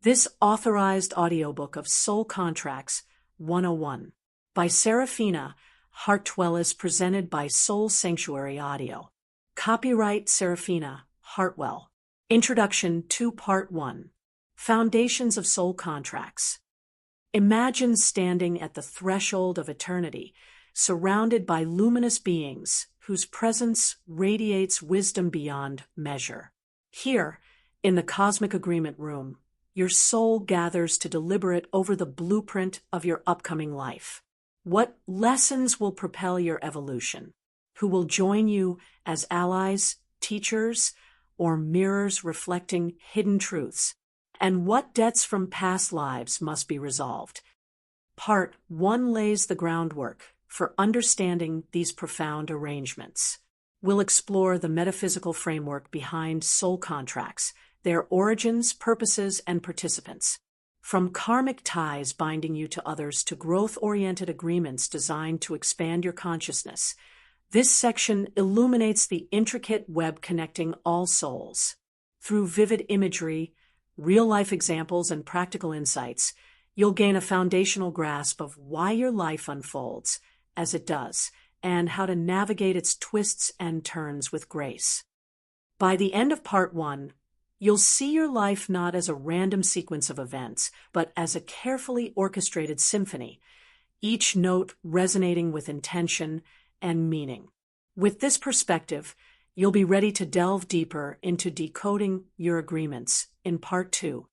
This authorized audiobook of Soul Contracts 101 by Seraphina Hartwell is presented by Soul Sanctuary Audio. Copyright Seraphina Hartwell. Introduction to Part 1. Foundations of Soul Contracts. Imagine standing at the threshold of eternity, surrounded by luminous beings whose presence radiates wisdom beyond measure. Here, in the Cosmic Agreement Room, your soul gathers to deliberate over the blueprint of your upcoming life. What lessons will propel your evolution? Who will join you as allies, teachers, or mirrors reflecting hidden truths? And what debts from past lives must be resolved? Part 1 lays the groundwork for understanding these profound arrangements. We'll explore the metaphysical framework behind soul contracts, their origins, purposes, and participants. From karmic ties binding you to others to growth-oriented agreements designed to expand your consciousness, this section illuminates the intricate web connecting all souls. Through vivid imagery, real-life examples, and practical insights, you'll gain a foundational grasp of why your life unfolds as it does, and how to navigate its twists and turns with grace. By the end of Part 1, you'll see your life not as a random sequence of events, but as a carefully orchestrated symphony, each note resonating with intention and meaning. With this perspective, you'll be ready to delve deeper into decoding your agreements in Part 2.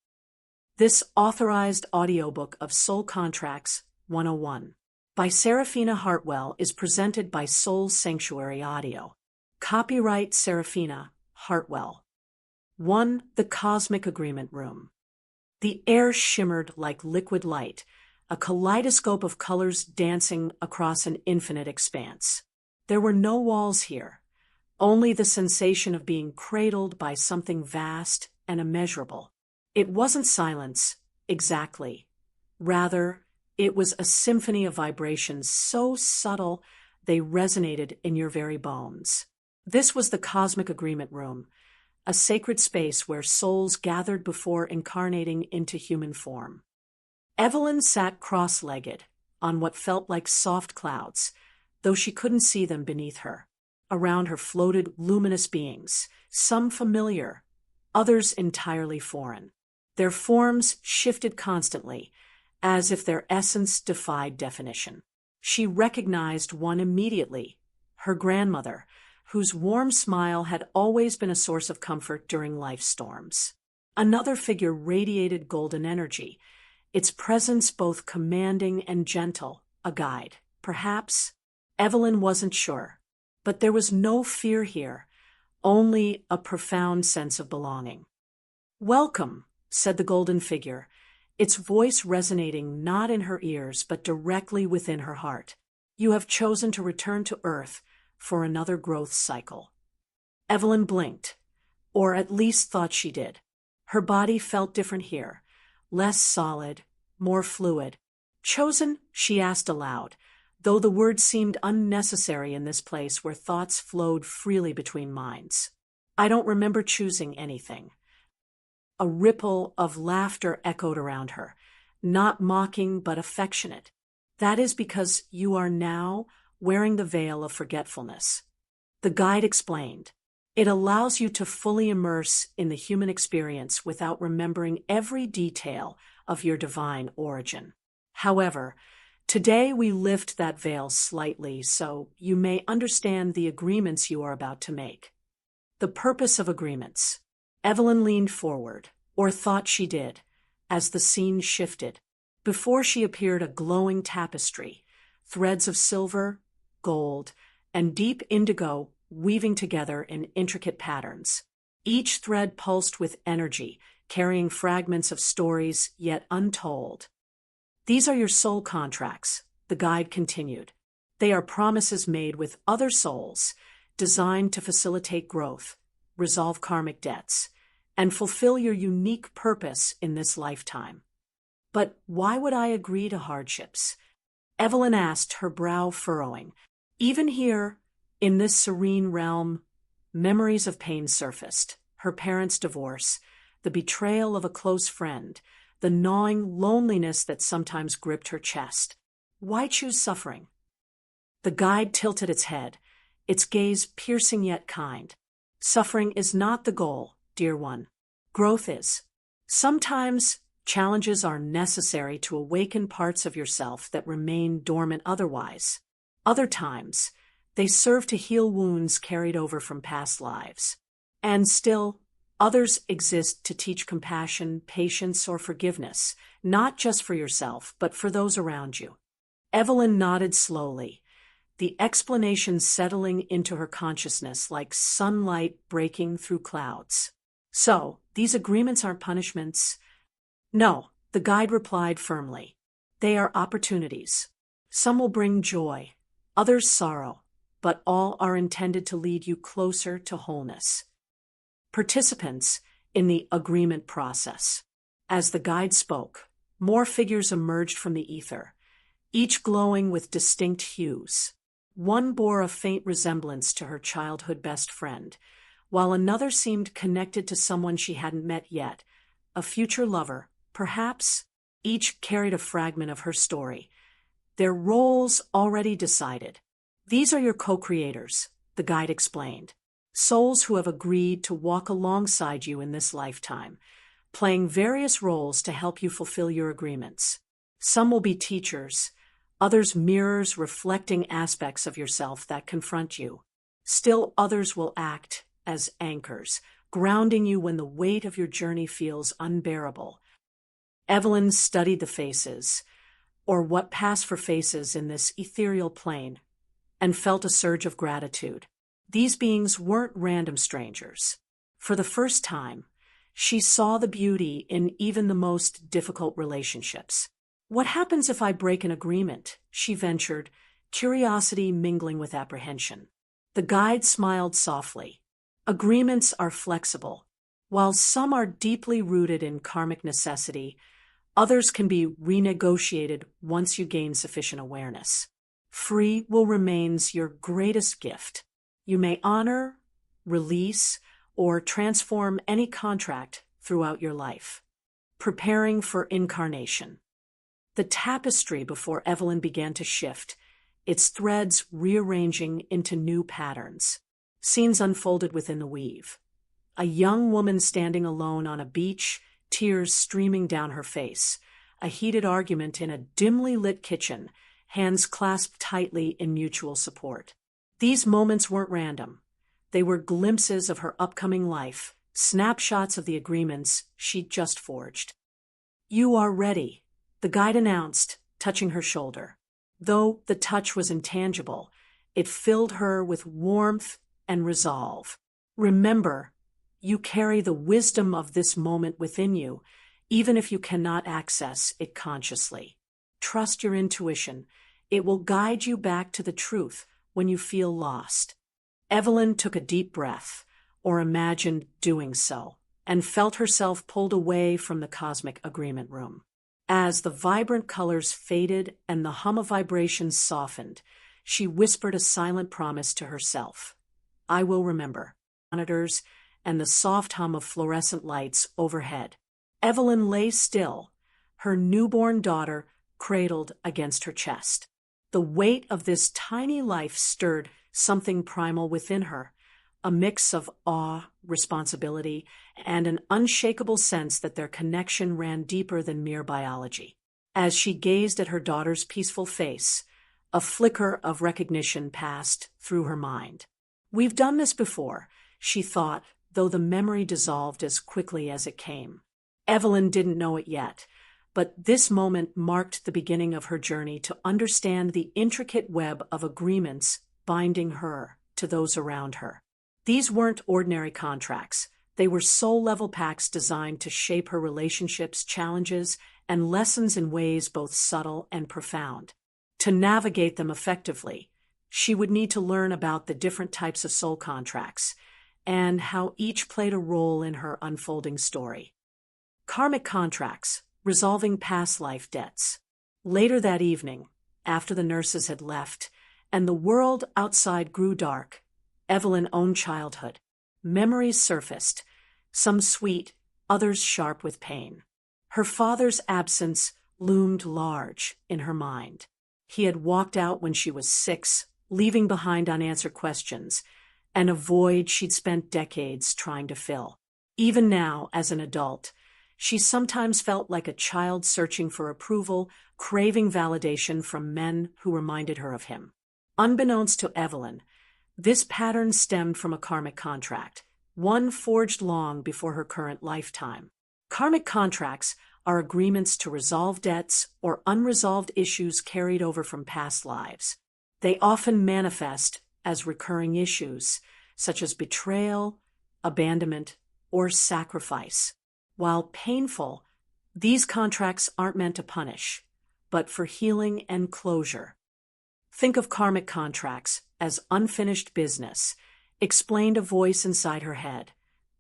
This authorized audiobook of Soul Contracts 101 by Seraphina Hartwell is presented by Soul Sanctuary Audio. Copyright Seraphina Hartwell. 1. The Cosmic Agreement Room. The air shimmered like liquid light, a kaleidoscope of colors dancing across an infinite expanse. There were no walls here, only the sensation of being cradled by something vast and immeasurable. It wasn't silence, exactly. Rather, it was a symphony of vibrations so subtle they resonated in your very bones. This was the Cosmic Agreement Room, a sacred space where souls gathered before incarnating into human form. Evelyn sat cross-legged on what felt like soft clouds, though she couldn't see them beneath her. Around her floated luminous beings, some familiar, others entirely foreign. Their forms shifted constantly, as if their essence defied definition. She recognized one immediately, her grandmother, whose warm smile had always been a source of comfort during life's storms. Another figure radiated golden energy, its presence both commanding and gentle, a guide. Perhaps? Evelyn wasn't sure. But there was no fear here, only a profound sense of belonging. "Welcome," said the golden figure, its voice resonating not in her ears but directly within her heart. "You have chosen to return to Earth for another growth cycle." Evelyn blinked, or at least thought she did. Her body felt different here, less solid, more fluid. "Chosen?" she asked aloud, though the word seemed unnecessary in this place where thoughts flowed freely between minds. "I don't remember choosing anything." A ripple of laughter echoed around her, not mocking but affectionate. "That is because you are now wearing the veil of forgetfulness." The guide explained. "It allows you to fully immerse in the human experience without remembering every detail of your divine origin. However, today we lift that veil slightly so you may understand the agreements you are about to make." The purpose of agreements. Evelyn leaned forward, or thought she did, as the scene shifted. Before she appeared a glowing tapestry, threads of silver, gold, and deep indigo weaving together in intricate patterns. Each thread pulsed with energy, carrying fragments of stories yet untold. "These are your soul contracts," the guide continued. "They are promises made with other souls, designed to facilitate growth, resolve karmic debts, and fulfill your unique purpose in this lifetime." "But why would I agree to hardships?" Evelyn asked, her brow furrowing. Even here, in this serene realm, memories of pain surfaced. Her parents' divorce, the betrayal of a close friend, the gnawing loneliness that sometimes gripped her chest. Why choose suffering? The guide tilted its head, its gaze piercing yet kind. Suffering is not the goal, dear one. Growth is. Sometimes challenges are necessary to awaken parts of yourself that remain dormant otherwise. Other times, they serve to heal wounds carried over from past lives. And still, others exist to teach compassion, patience, or forgiveness, not just for yourself, but for those around you. Evelyn nodded slowly, the explanation settling into her consciousness like sunlight breaking through clouds. So, these agreements aren't punishments? No, the guide replied firmly. They are opportunities. Some will bring joy, others sorrow, but all are intended to lead you closer to wholeness. Participants in the agreement process. As the guide spoke, more figures emerged from the ether, each glowing with distinct hues. One bore a faint resemblance to her childhood best friend, while another seemed connected to someone she hadn't met yet, a future lover, perhaps. Each carried a fragment of her story, their roles already decided. These are your co-creators, the guide explained. Souls who have agreed to walk alongside you in this lifetime, playing various roles to help you fulfill your agreements. Some will be teachers, others mirrors reflecting aspects of yourself that confront you. Still others will act as anchors, grounding you when the weight of your journey feels unbearable. Evelyn studied the faces, or what passed for faces in this ethereal plane, and felt a surge of gratitude. These beings weren't random strangers. For the first time, she saw the beauty in even the most difficult relationships. What happens if I break an agreement? She ventured, curiosity mingling with apprehension. The guide smiled softly. Agreements are flexible. While some are deeply rooted in karmic necessity, others can be renegotiated once you gain sufficient awareness. Free will remains your greatest gift. You may honor, release, or transform any contract throughout your life. Preparing for incarnation. The tapestry before Evelyn began to shift, its threads rearranging into new patterns. Scenes unfolded within the weave. A young woman standing alone on a beach, tears streaming down her face. A heated argument in a dimly lit kitchen, hands clasped tightly in mutual support. These moments weren't random. They were glimpses of her upcoming life, snapshots of the agreements she'd just forged. You are ready, the guide announced, touching her shoulder. Though the touch was intangible, it filled her with warmth and resolve. Remember, you carry the wisdom of this moment within you, even if you cannot access it consciously. Trust your intuition. It will guide you back to the truth when you feel lost. Evelyn took a deep breath, or imagined doing so, and felt herself pulled away from the cosmic agreement room. As the vibrant colors faded and the hum of vibrations softened, she whispered a silent promise to herself. I will remember. Monitors and the soft hum of fluorescent lights overhead. Evelyn lay still, her newborn daughter cradled against her chest. The weight of this tiny life stirred something primal within her, a mix of awe, responsibility, and an unshakable sense that their connection ran deeper than mere biology. As she gazed at her daughter's peaceful face, a flicker of recognition passed through her mind. We've done this before, she thought, though the memory dissolved as quickly as it came. Evelyn didn't know it yet, but this moment marked the beginning of her journey to understand the intricate web of agreements binding her to those around her. These weren't ordinary contracts. They were soul-level pacts designed to shape her relationships, challenges, and lessons in ways both subtle and profound. To navigate them effectively, she would need to learn about the different types of soul contracts and how each played a role in her unfolding story. Karmic contracts, resolving past life debts. Later that evening, after the nurses had left and the world outside grew dark, Evelyn owned childhood. Memories surfaced, some sweet, others sharp with pain. Her father's absence loomed large in her mind. He had walked out when she was 6, leaving behind unanswered questions, and a void she'd spent decades trying to fill. Even now, as an adult, she sometimes felt like a child searching for approval, craving validation from men who reminded her of him. Unbeknownst to Evelyn, this pattern stemmed from a karmic contract, one forged long before her current lifetime. Karmic contracts are agreements to resolve debts or unresolved issues carried over from past lives. They often manifest as recurring issues, such as betrayal, abandonment, or sacrifice. While painful, these contracts aren't meant to punish, but for healing and closure. Think of karmic contracts as unfinished business, explained a voice inside her head.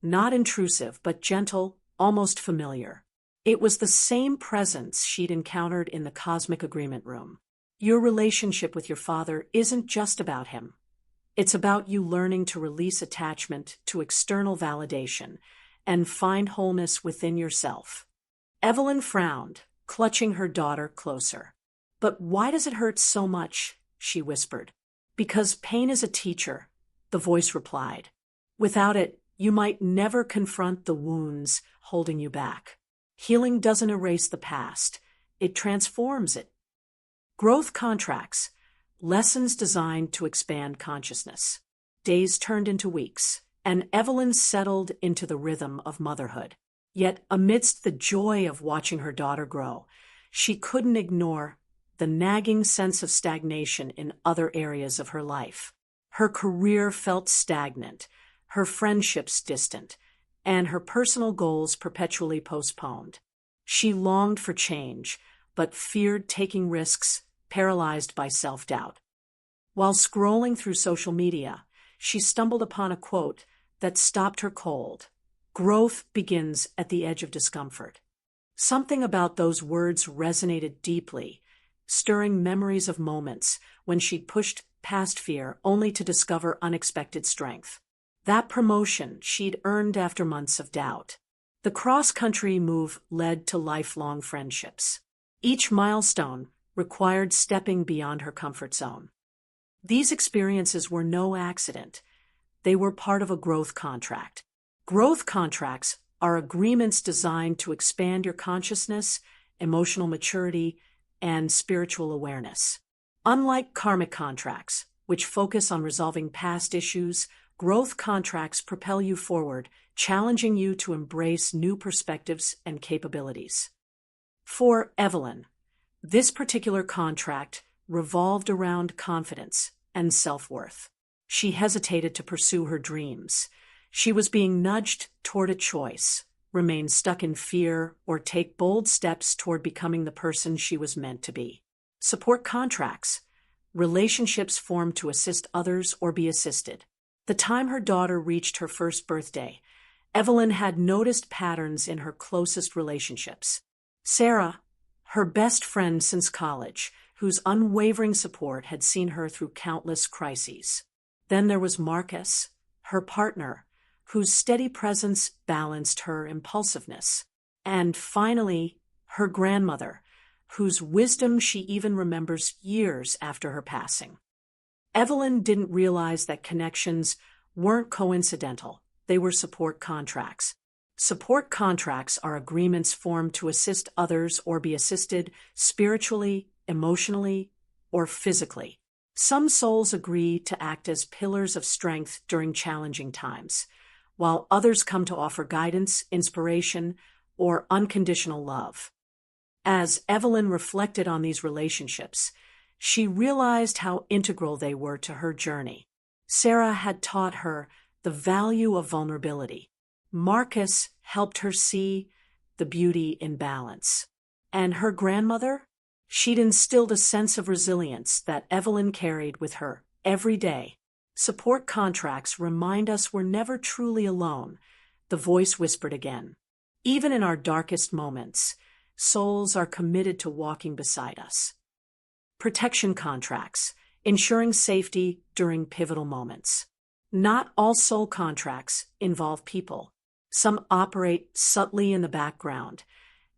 Not intrusive, but gentle, almost familiar. It was the same presence she'd encountered in the cosmic agreement room. Your relationship with your father isn't just about him. It's about you learning to release attachment to external validation and find wholeness within yourself. Evelyn frowned, clutching her daughter closer. "But why does it hurt so much?" she whispered. "Because pain is a teacher," the voice replied. "Without it, you might never confront the wounds holding you back. Healing doesn't erase the past, it transforms it." Growth contracts, lessons designed to expand consciousness. Days turned into weeks, and Evelyn settled into the rhythm of motherhood. Yet, amidst the joy of watching her daughter grow, she couldn't ignore the nagging sense of stagnation in other areas of her life. Her career felt stagnant, her friendships distant, and her personal goals perpetually postponed. She longed for change, but feared taking risks, paralyzed by self-doubt. While scrolling through social media, she stumbled upon a quote that stopped her cold. "Growth begins at the edge of discomfort." Something about those words resonated deeply, stirring memories of moments when she'd pushed past fear only to discover unexpected strength. That promotion she'd earned after months of doubt. The cross-country move led to lifelong friendships. Each milestone required stepping beyond her comfort zone. These experiences were no accident. They were part of a growth contract. Growth contracts are agreements designed to expand your consciousness, emotional maturity, and spiritual awareness. Unlike karmic contracts, which focus on resolving past issues, growth contracts propel you forward, challenging you to embrace new perspectives and capabilities. For Evelyn, this particular contract revolved around confidence and self-worth. She hesitated to pursue her dreams. She was being nudged toward a choice: remain stuck in fear or take bold steps toward becoming the person she was meant to be. Support contracts, relationships formed to assist others or be assisted. The time her daughter reached her first birthday, Evelyn had noticed patterns in her closest relationships. Sarah, her best friend since college, whose unwavering support had seen her through countless crises. Then there was Marcus, her partner, whose steady presence balanced her impulsiveness. And finally, her grandmother, whose wisdom she even remembers years after her passing. Evelyn didn't realize that connections weren't coincidental. They were support contracts. Support contracts are agreements formed to assist others or be assisted spiritually, emotionally, or physically. Some souls agree to act as pillars of strength during challenging times, while others come to offer guidance, inspiration, or unconditional love. As Evelyn reflected on these relationships, she realized how integral they were to her journey. Sarah had taught her the value of vulnerability. Marcus helped her see the beauty in balance. And her grandmother? She'd instilled a sense of resilience that Evelyn carried with her every day. Support contracts remind us we're never truly alone, the voice whispered again. Even in our darkest moments, souls are committed to walking beside us. Protection contracts, ensuring safety during pivotal moments. Not all soul contracts involve people. Some operate subtly in the background,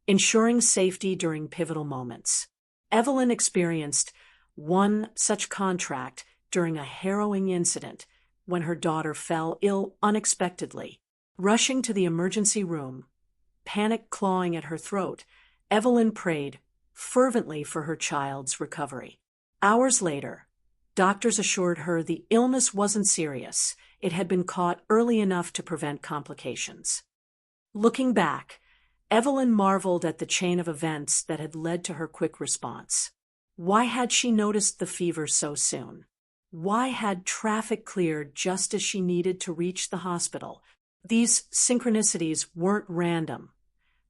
ensuring safety during pivotal moments. Evelyn experienced one such contract during a harrowing incident when her daughter fell ill unexpectedly. Rushing to the emergency room, panic clawing at her throat, Evelyn prayed fervently for her child's recovery. Hours later, doctors assured her the illness wasn't serious. It had been caught early enough to prevent complications. Looking back, Evelyn marveled at the chain of events that had led to her quick response. Why had she noticed the fever so soon? Why had traffic cleared just as she needed to reach the hospital? These synchronicities weren't random.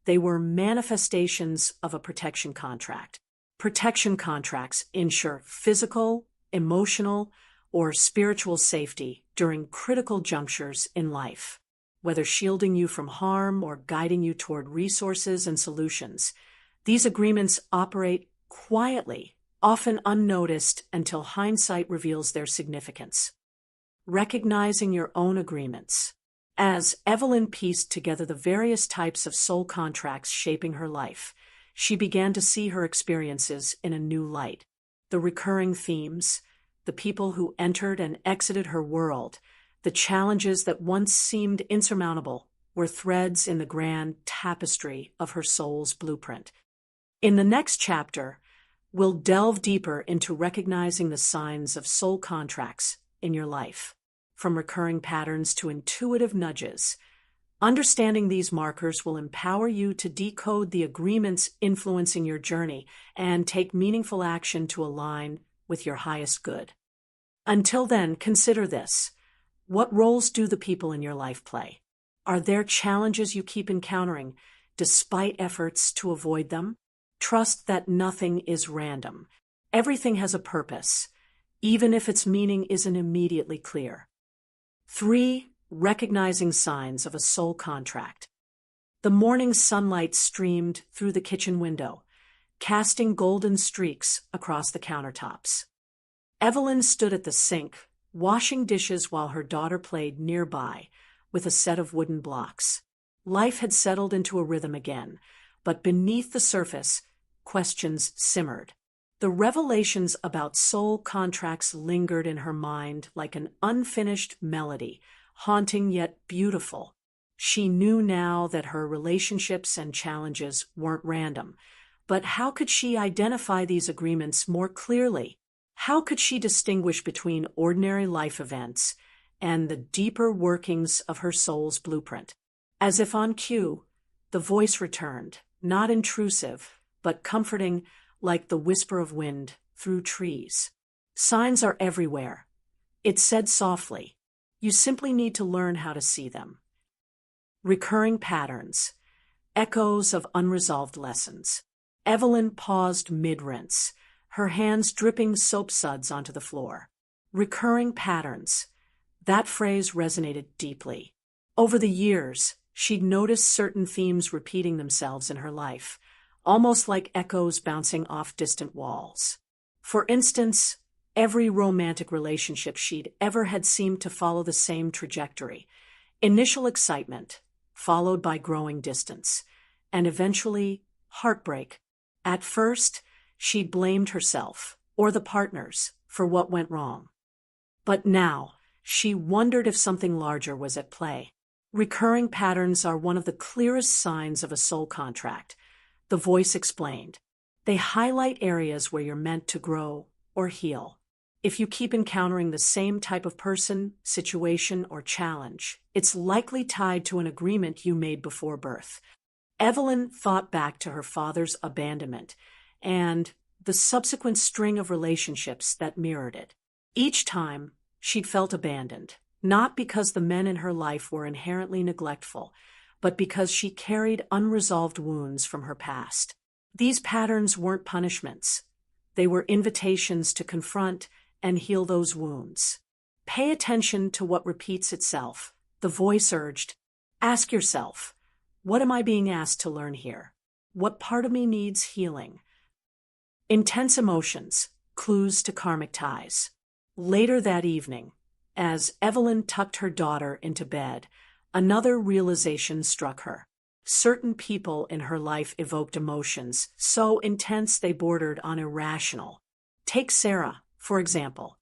They were manifestations of a protection contract. Protection contracts ensure physical, emotional, or spiritual safety during critical junctures in life. Whether shielding you from harm or guiding you toward resources and solutions, these agreements operate quietly, often unnoticed until hindsight reveals their significance. Recognizing your own agreements. As Evelyn pieced together the various types of soul contracts shaping her life, she began to see her experiences in a new light. The recurring themes, the people who entered and exited her world, the challenges that once seemed insurmountable, were threads in the grand tapestry of her soul's blueprint. In the next chapter, we'll delve deeper into recognizing the signs of soul contracts in your life. From recurring patterns to intuitive nudges, understanding these markers will empower you to decode the agreements influencing your journey and take meaningful action to align with your highest good. Until then, consider this. What roles do the people in your life play? Are there challenges you keep encountering despite efforts to avoid them? Trust that nothing is random. Everything has a purpose, even if its meaning isn't immediately clear. 3. Recognizing signs of a soul contract. The morning sunlight streamed through the kitchen window, casting golden streaks across the countertops. Evelyn stood at the sink, washing dishes while her daughter played nearby with a set of wooden blocks. Life had settled into a rhythm again, but beneath the surface, questions simmered. The revelations about soul contracts lingered in her mind like an unfinished melody, haunting yet beautiful. She knew now that her relationships and challenges weren't random, but how could she identify these agreements more clearly? How could she distinguish between ordinary life events and the deeper workings of her soul's blueprint? As if on cue, the voice returned, not intrusive, but comforting, like the whisper of wind through trees. Signs are everywhere. It said softly. You simply need to learn how to see them. Recurring patterns. Echoes of unresolved lessons. Evelyn paused mid-rinse, her hands dripping soap suds onto the floor. Recurring patterns. That phrase resonated deeply. Over the years, she'd noticed certain themes repeating themselves in her life, almost like echoes bouncing off distant walls. For instance, every romantic relationship she'd ever had seemed to follow the same trajectory. Initial excitement, followed by growing distance, and eventually heartbreak. At first, she'd blamed herself, or the partners, for what went wrong. But now, she wondered if something larger was at play. Recurring patterns are one of the clearest signs of a soul contract. The voice explained. They highlight areas where you're meant to grow or heal. If you keep encountering the same type of person, situation, or challenge, it's likely tied to an agreement you made before birth. Evelyn thought back to her father's abandonment and the subsequent string of relationships that mirrored it. Each time, she'd felt abandoned, not because the men in her life were inherently neglectful, but because she carried unresolved wounds from her past. These patterns weren't punishments. They were invitations to confront and heal those wounds. Pay attention to what repeats itself, the voice urged. Ask yourself, what am I being asked to learn here? What part of me needs healing? Intense emotions, clues to karmic ties. Later that evening, as Evelyn tucked her daughter into bed, another realization struck her. Certain people in her life evoked emotions so intense they bordered on irrational. Take Sarah, for example.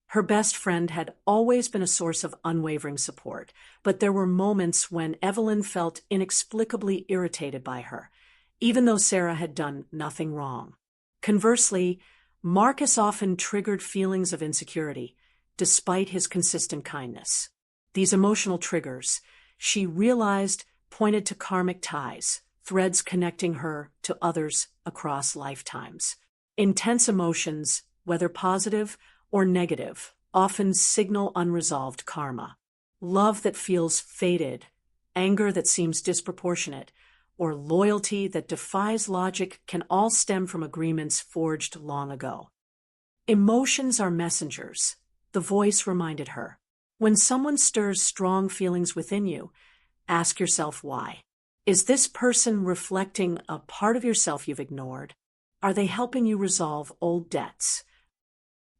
Her best friend had always been a source of unwavering support, but there were moments when Evelyn felt inexplicably irritated by her, even though Sarah had done nothing wrong. Conversely, Marcus often triggered feelings of insecurity, despite his consistent kindness. These emotional triggers, she realized, pointed to karmic ties, threads connecting her to others across lifetimes. Intense emotions, whether positive or negative, often signal unresolved karma. Love that feels fated, anger that seems disproportionate, or loyalty that defies logic can all stem from agreements forged long ago. Emotions are messengers, the voice reminded her. When someone stirs strong feelings within you, ask yourself why. Is this person reflecting a part of yourself you've ignored? Are they helping you resolve old debts?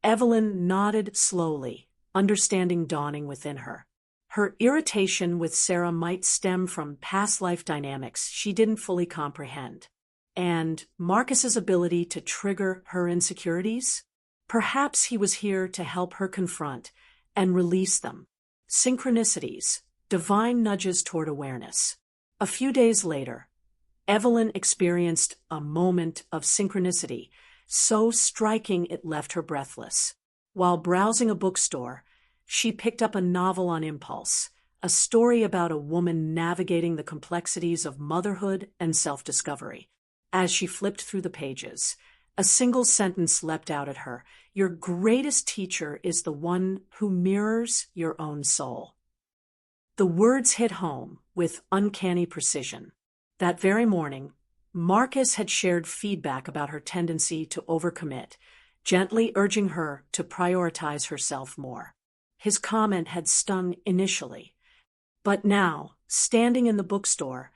Evelyn nodded slowly, understanding dawning within her. Her irritation with Sarah might stem from past life dynamics she didn't fully comprehend. And Marcus's ability to trigger her insecurities? Perhaps he was here to help her confront and release them. Synchronicities, divine nudges toward awareness. A few days later, Evelyn experienced a moment of synchronicity, so striking it left her breathless. While browsing a bookstore, she picked up a novel on impulse, a story about a woman navigating the complexities of motherhood and self-discovery. As she flipped through the pages, a single sentence leapt out at her. Your greatest teacher is the one who mirrors your own soul. The words hit home with uncanny precision. That very morning, Marcus had shared feedback about her tendency to overcommit, gently urging her to prioritize herself more. His comment had stung initially, but now, standing in the bookstore,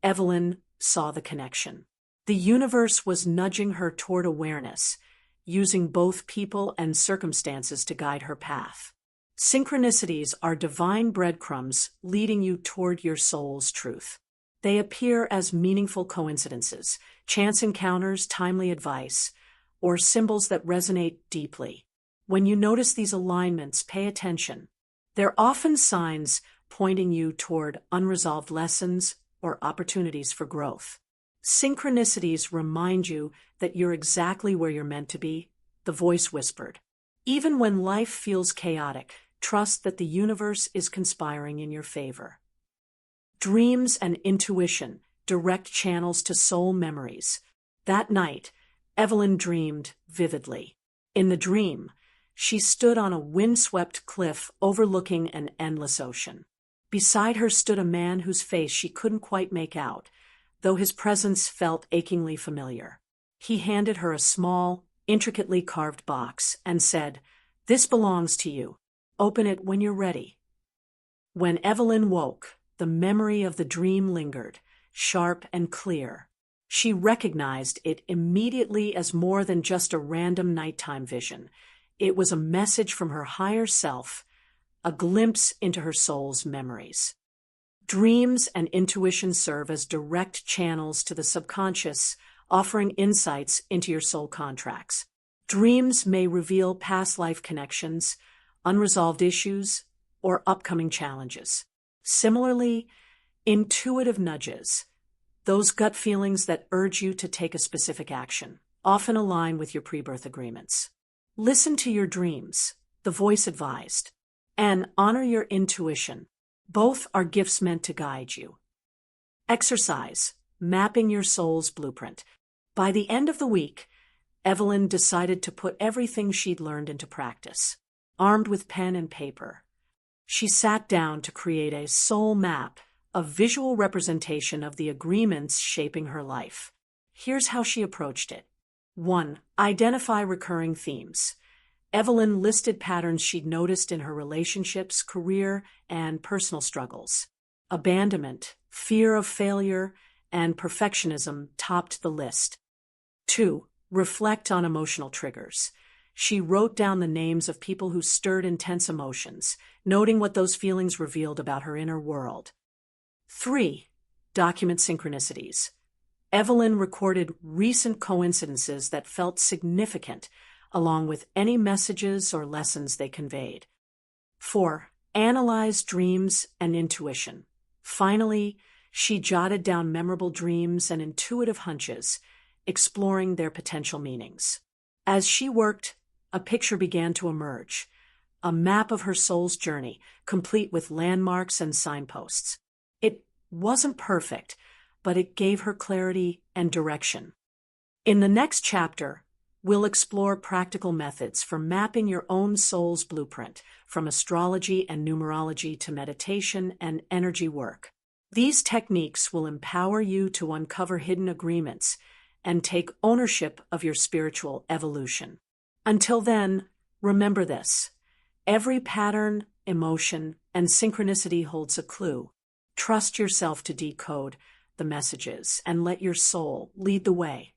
Evelyn saw the connection. The universe was nudging her toward awareness, using both people and circumstances to guide her path. Synchronicities are divine breadcrumbs leading you toward your soul's truth. They appear as meaningful coincidences, chance encounters, timely advice, or symbols that resonate deeply. When you notice these alignments, pay attention. They're often signs pointing you toward unresolved lessons or opportunities for growth. Synchronicities remind you that you're exactly where you're meant to be, the voice whispered. Even when life feels chaotic, trust that the universe is conspiring in your favor. Dreams and intuition, direct channels to soul memories. That night, Evelyn dreamed vividly. In the dream, she stood on a windswept cliff overlooking an endless ocean. Beside her stood a man whose face she couldn't quite make out, though his presence felt achingly familiar. He handed her a small, intricately carved box and said, "This belongs to you. Open it when you're ready." When Evelyn woke, the memory of the dream lingered, sharp and clear. She recognized it immediately as more than just a random nighttime vision. It was a message from her higher self, a glimpse into her soul's memories. Dreams and intuition serve as direct channels to the subconscious, offering insights into your soul contracts. Dreams may reveal past life connections, unresolved issues, or upcoming challenges. Similarly, intuitive nudges, those gut feelings that urge you to take a specific action, often align with your pre-birth agreements. Listen to your dreams, the voice advised, and honor your intuition. Both are gifts meant to guide you. Exercise, mapping your soul's blueprint. By the end of the week, Evelyn decided to put everything she'd learned into practice. Armed with pen and paper, she sat down to create a soul map, a visual representation of the agreements shaping her life. Here's how she approached it. 1. Identify recurring themes. Evelyn listed patterns she'd noticed in her relationships, career, and personal struggles. Abandonment, fear of failure, and perfectionism topped the list. 2. Reflect on emotional triggers. She wrote down the names of people who stirred intense emotions, noting what those feelings revealed about her inner world. 3. document synchronicities. Evelyn recorded recent coincidences that felt significant, along with any messages or lessons they conveyed. 4. Analyze dreams and intuition. Finally, she jotted down memorable dreams and intuitive hunches, exploring their potential meanings. As she worked, a picture began to emerge, a map of her soul's journey, complete with landmarks and signposts. It wasn't perfect, but it gave her clarity and direction. In the next chapter, we'll explore practical methods for mapping your own soul's blueprint, from astrology and numerology to meditation and energy work. These techniques will empower you to uncover hidden agreements and take ownership of your spiritual evolution. Until then, remember this: every pattern, emotion, and synchronicity holds a clue. Trust yourself to decode the messages and let your soul lead the way.